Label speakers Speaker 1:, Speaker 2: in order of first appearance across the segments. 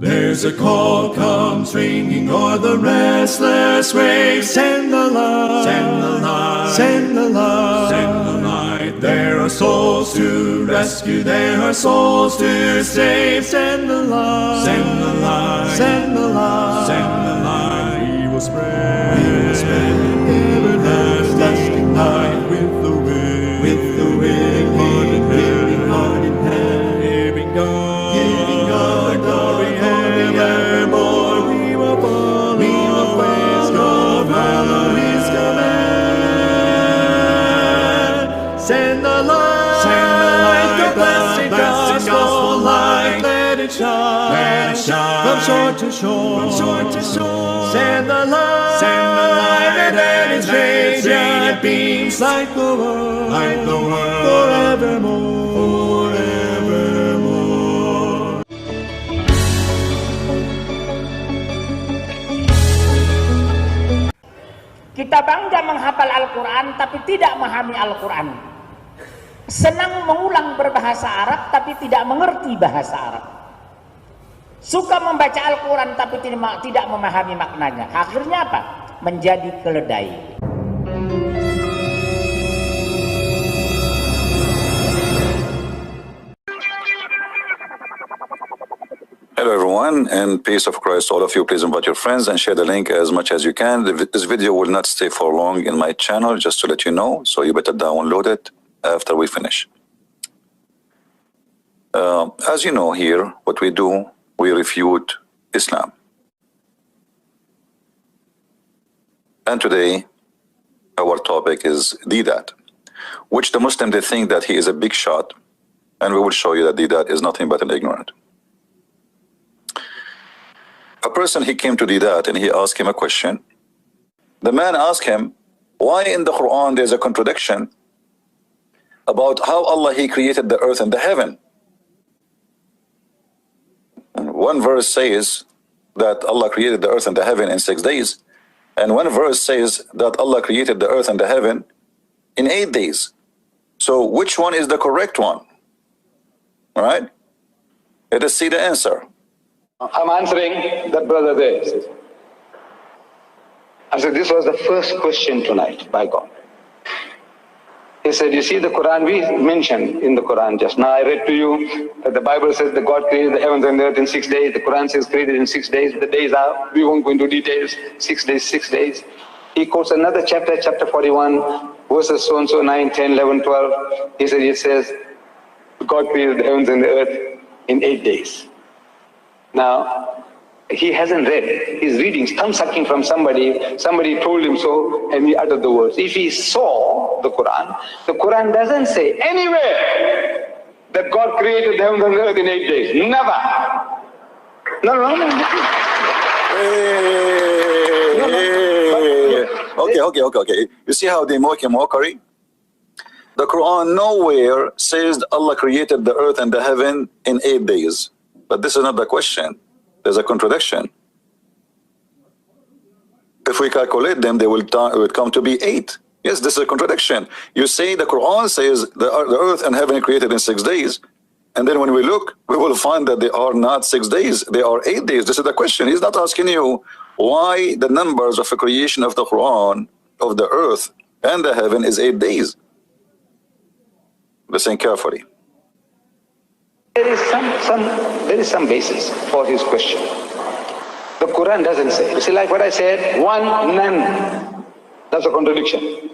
Speaker 1: There's a call comes ringing o'er the restless waves. Send the light, send the light, send the light, send the light. There are souls to rescue, there are souls to save. Send the light, send the light, send the light, send the light. We will spread everlasting light with the wind, giving heart in hand, giving God glory evermore. We will praise God, follow His command. Send the light, the blessed gospel light, let it shine, from shore to shore, Send the light, and let its radiant beams light the world, forevermore.
Speaker 2: Kita bangga menghafal Al-Quran tapi tidak memahami Al-Quran. Senang mengulang berbahasa Arab tapi tidak mengerti bahasa Arab. Suka membaca Al-Quran tapi tidak memahami maknanya. Akhirnya apa? Menjadi keledai.
Speaker 3: Hello everyone, and peace of Christ to all of you. Please invite your friends and share the link as much as you can. This video will not stay for long in my channel, just to let you know, so you better download it after we finish. As you know here, what we do, we refute Islam. And today, our topic is Debat, which the Muslim, they think that he is a big shot, and we will show you that Debat is nothing but an ignorant. A person, he came to Debat and he asked him a question. The man asked him, why in the Quran there's a contradiction about how Allah, he created the earth and the heaven? One verse says that Allah created the earth and the heaven in 6 days, and one verse says that Allah created the earth and the heaven in 8 days. So which one is the correct one? All right? Let us see the answer.
Speaker 4: I'm answering that brother there. I said, this was the first question tonight by God. He said, you see the Quran, we mentioned in the Quran just now, I read to you that the Bible says that God created the heavens and the earth in 6 days. The Quran says created in 6 days. The days are, we won't go into details, 6 days, 6 days. He quotes another chapter, chapter 41, verses so and so, 9, 10, 11, 12. He said, it says, God created the heavens and the earth in 8 days. Now, he hasn't read. He's reading, thumb sucking from somebody. Somebody told him so, and he uttered the words. If he saw the Quran doesn't say anywhere that God created the heavens and the earth in 8 days. Never. No.
Speaker 3: Okay. You see how they mock a mockery? The Quran nowhere says Allah created the earth and the heaven in 8 days. But this is not the question. There's a contradiction. If we calculate them, they will come to be 8. Yes, this is a contradiction. You say the Quran says the earth and heaven created in 6 days, and then when we look, we will find that they are not 6 days, they are 8 days. This is the question. He's not asking you why the numbers of the creation of the Quran, of the earth and the heaven, is 8 days. Listen carefully.
Speaker 4: There is some basis for his question. The Quran doesn't say. You see, like what I said, 1, none. That's a contradiction.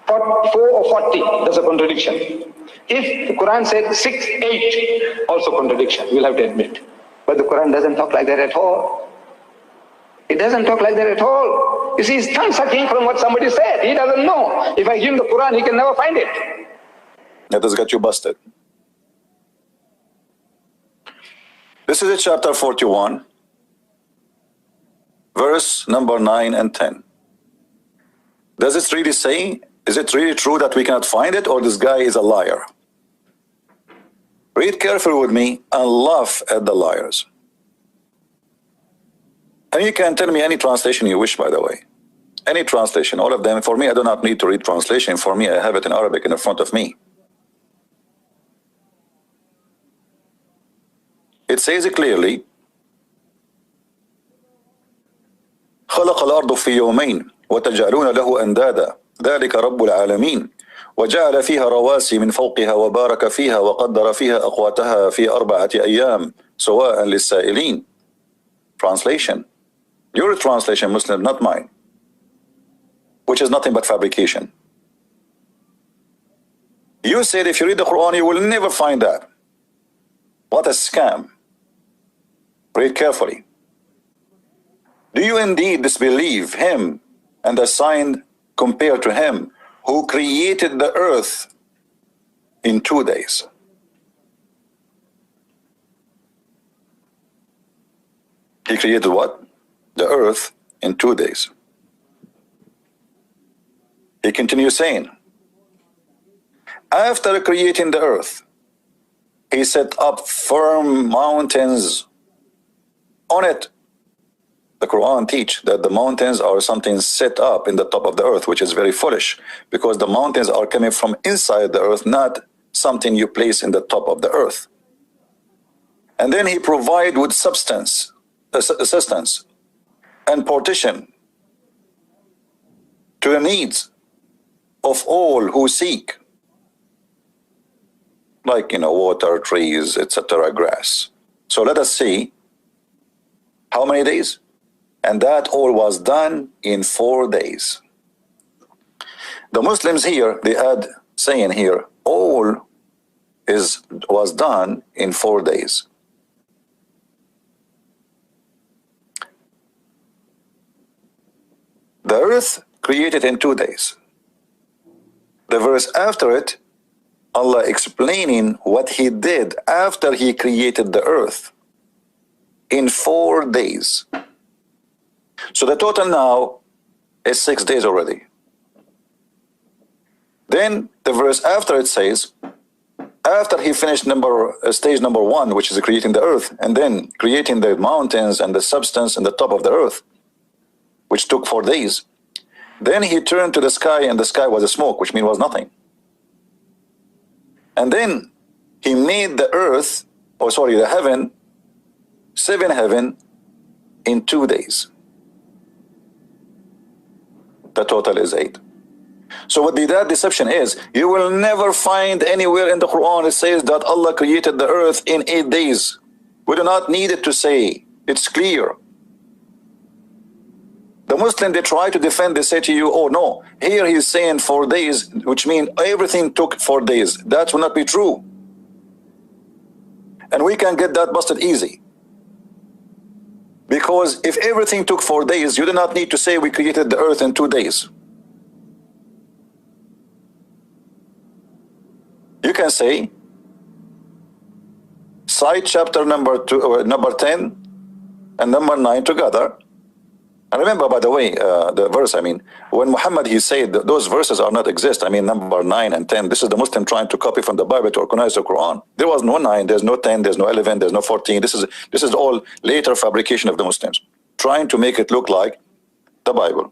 Speaker 4: 4 or 40, that's a contradiction. If the Quran said 6, 8, also contradiction, we'll have to admit. But the Quran doesn't talk like that at all. It doesn't talk like that at all. You see, he's tongue sucking from what somebody said. He doesn't know. If I give him the Quran, he can never find it.
Speaker 3: That has got you busted. This is chapter 41, verse number 9 and 10. Does it really say, is it really true that we cannot find it, or this guy is a liar? Read carefully with me and laugh at the liars. And you can tell me any translation you wish, by the way. Any translation, all of them. For me, I do not need to read translation. For me, I have it in Arabic in front of me. it says clearly, خلق الأرض في يومين وتجعلون له أندادا ذلك رب العالمين وجعل فيها رواسي من فوقها وبارك فيها وقدر فيها أقواتها في 4 أيام سواء للسائلين. Translation. Your translation, Muslim, not mine, which is nothing but fabrication. You said if you read the Quran, you will never find that. What a scam. Read carefully. Do you indeed disbelieve him and the sign compared to him who created the earth in 2 days? He created what? The earth in 2 days. He continues saying, after creating the earth, he set up firm mountains on it. The Quran teach that the mountains are something set up in the top of the earth, which is very foolish, because the mountains are coming from inside the earth, not something you place in the top of the earth. And then he provide with substance, assistance, and partition to the needs of all who seek, like, water, trees, etc., grass. So let us see how many days? And that all was done in 4 days. The Muslims here, they add saying here, all was done in 4 days. The earth created in 2 days. The verse after it, Allah explaining what he did after he created the earth in 4 days. So the total now is 6 days already. Then the verse after it says, after he finished stage number 1, which is creating the earth, and then creating the mountains and the substance in the top of the earth, which took 4 days, then he turned to the sky, and the sky was a smoke, which means was nothing. And then he made the earth, the heaven, 7 heaven in 2 days. The total is 8. So what that deception is, you will never find anywhere in the Quran it says that Allah created the earth in 8 days. We do not need it to say. It's clear. The Muslim, they try to defend, they say to you, oh no, here he's saying 4 days, which means everything took 4 days. That will not be true. And we can get that busted easy. Because if everything took 4 days, you do not need to say we created the earth in 2 days. You can say, cite chapter number 10 and number 9 together. And remember, by the way, the verse, when Muhammad, he said that those verses are not exist. Number 9 and 10, this is the Muslim trying to copy from the Bible to organize the Quran. There was no 9, there's no 10, there's no 11, there's no 14. This is all later fabrication of the Muslims, trying to make it look like the Bible.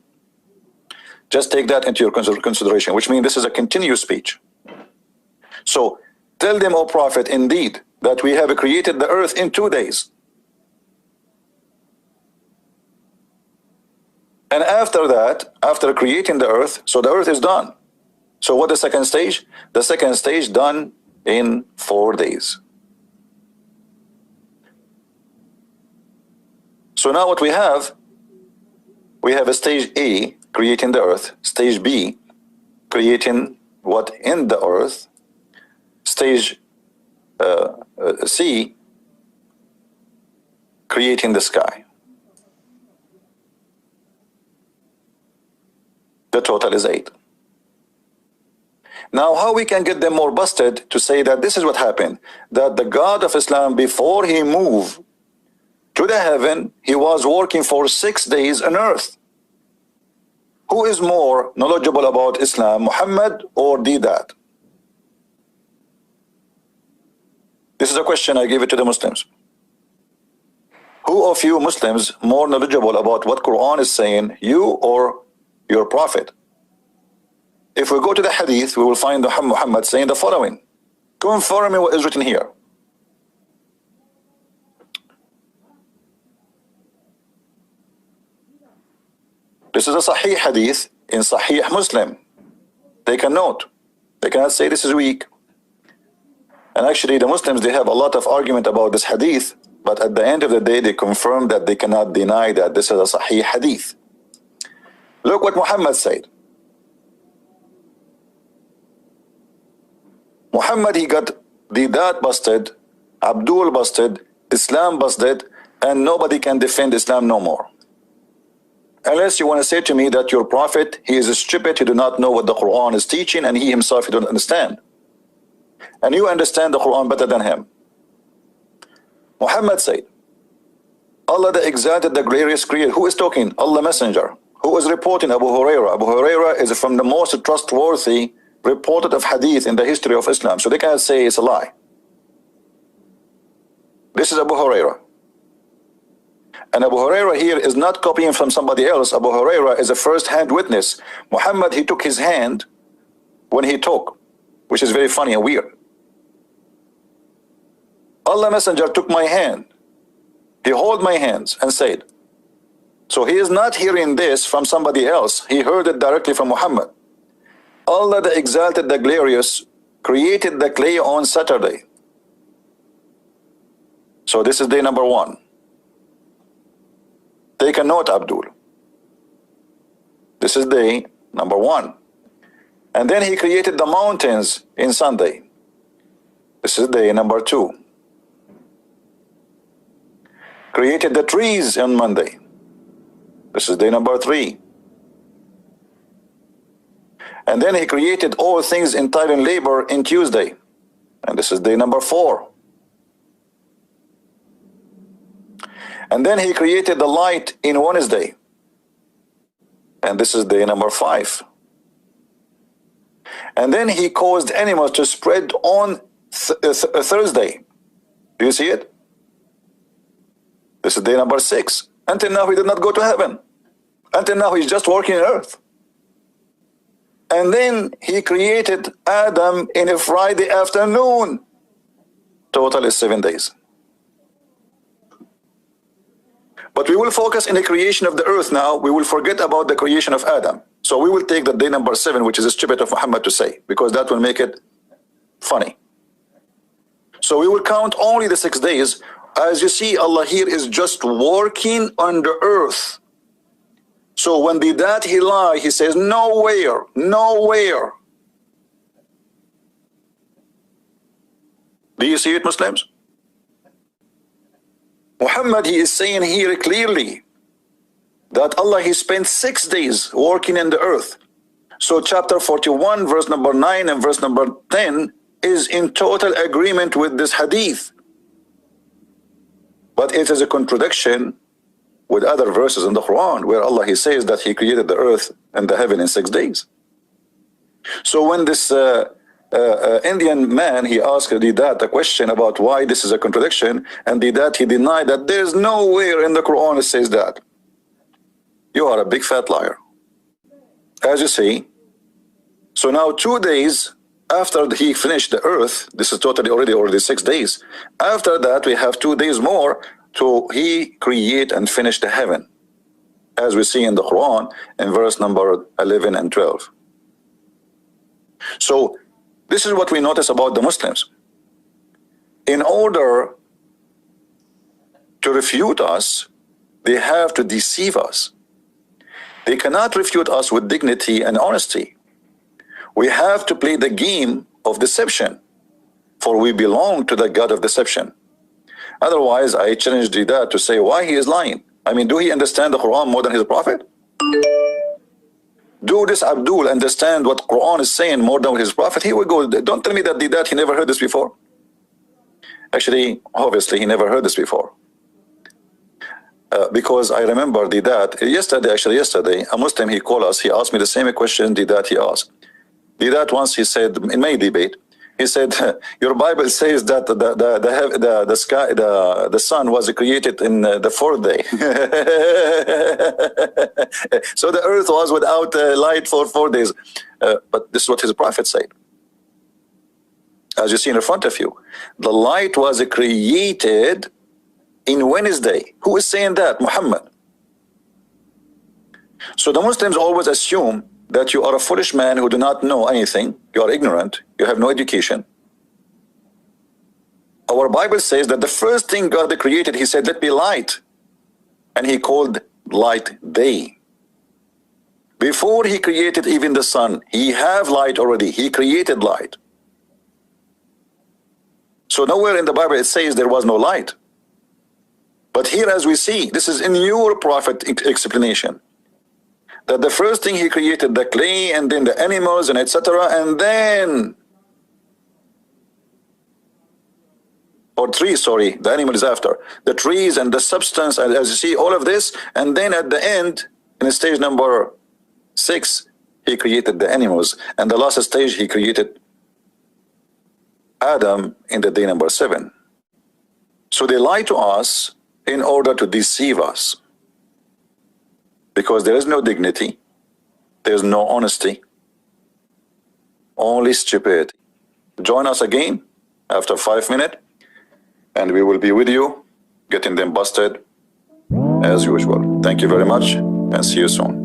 Speaker 3: Just take that into your consideration, which means this is a continuous speech. So tell them, O Prophet, indeed, that we have created the earth in 2 days. And after that, after creating the earth, so the earth is done. So what the second stage? The second stage done in 4 days. So now what we have a stage A, creating the earth, stage B, creating what in the earth, stage C, creating the sky. The total is 8. Now, how we can get them more busted to say that this is what happened, that the God of Islam, before he moved to the heaven, he was working for 6 days on earth. Who is more knowledgeable about Islam, Muhammad or Debat? This is a question I give it to the Muslims. Who of you Muslims more knowledgeable about what Quran is saying, you or your prophet? If we go to the hadith, we will find Muhammad saying the following, confirming what is written here. This is a Sahih hadith in Sahih Muslim. Take a note. They cannot say this is weak. And actually the Muslims, they have a lot of argument about this hadith, but at the end of the day they confirm that they cannot deny that this is a Sahih hadith. Look what Muhammad said. Muhammad, he got Debat busted, Abdul busted, Islam busted, and nobody can defend Islam no more. Unless you want to say to me that your prophet, he is stupid, he do not know what the Quran is teaching, and he himself, he don't understand. And you understand the Quran better than him. Muhammad said, Allah the Exalted, the glorious Creator. Who is talking? Allah Messenger. Who is reporting? Abu Huraira. Abu Huraira is from the most trustworthy reported of hadith in the history of Islam. So they cannot say it's a lie. This is Abu Huraira. And Abu Huraira here is not copying from somebody else. Abu Huraira is a first-hand witness. Muhammad, he took his hand when he talked, which is very funny and weird. Allah Messenger took my hand. He held my hands and said. So he is not hearing this from somebody else. He heard it directly from Muhammad. Allah the Exalted, the Glorious, created the clay on Saturday. So this is day number 1. Take a note, Abdul. This is day number 1. And then he created the mountains in Sunday. This is day number 2. Created the trees on Monday. This is day number 3. And then he created all things in time and labor in Tuesday. And this is day number 4. And then he created the light in Wednesday. And this is day number 5. And then he caused animals to spread on Thursday. Do you see it? This is day number 6. Until now he did not go to heaven. Until now he's just working on earth. And then he created Adam in a Friday afternoon. Total is 7 days. But we will focus in the creation of the earth now. We will forget about the creation of Adam. So we will take the day number 7, which is stupid of Muhammad to say, because that will make it funny. So we will count only the 6 days. As you see, Allah here is just working on the earth. So when that he lie, he says, nowhere, nowhere. Do you see it, Muslims? Muhammad, he is saying here clearly that Allah, he spent 6 days working in the earth. So chapter 41, verse number 9 and verse number 10 is in total agreement with this hadith. But it is a contradiction with other verses in the Quran where Allah, he says that he created the earth and the heaven in 6 days. So when this Indian man, he asked Debat a question about why this is a contradiction, and Debat, he denied that there's nowhere in the Quran it says that. You are a big fat liar. As you see, so now 2 days after he finished the earth, this is totally already 6 days. After that, we have 2 days more to he create and finish the heaven, as we see in the Quran in verse number 11 and 12. So this is what we notice about the Muslims. In order to refute us, they have to deceive us. They cannot refute us with dignity and honesty. We have to play the game of deception, for we belong to the God of deception. Otherwise, I challenge Debat to say why he is lying. I mean, do he understand the Quran more than his prophet? Do this Abdul understand what Quran is saying more than his prophet? Here we go. Don't tell me that Debat, he never heard this before. Actually, obviously, he never heard this before. Because I remember Debat, yesterday, a Muslim, he called us, he asked me the same question Debat he asked. Debat once, he said, in my debate, he said, your Bible says that the sun was created in the 4th day. So the earth was without light for 4 days. But this is what his prophet said. As you see in front of you, the light was created in Wednesday. Who is saying that? Muhammad. So the Muslims always assume that you are a foolish man who do not know anything, you are ignorant, you have no education. Our Bible says that the first thing God created, he said, let be light. And he called light day. Before he created even the sun, he have light already, he created light. So nowhere in the Bible it says there was no light. But here, as we see, this is in your prophet explanation, that the first thing he created the clay, and then the animals, and etc., and then, or trees, sorry, the animal is after, the trees and the substance, and as you see, all of this, and then at the end, in stage number 6, he created the animals, and the last stage he created Adam in the day number 7. So they lie to us in order to deceive us, because there is no dignity, there is no honesty, only stupidity. Join us again after 5 minutes, and we will be with you, getting them busted as usual. Thank you very much, and see you soon.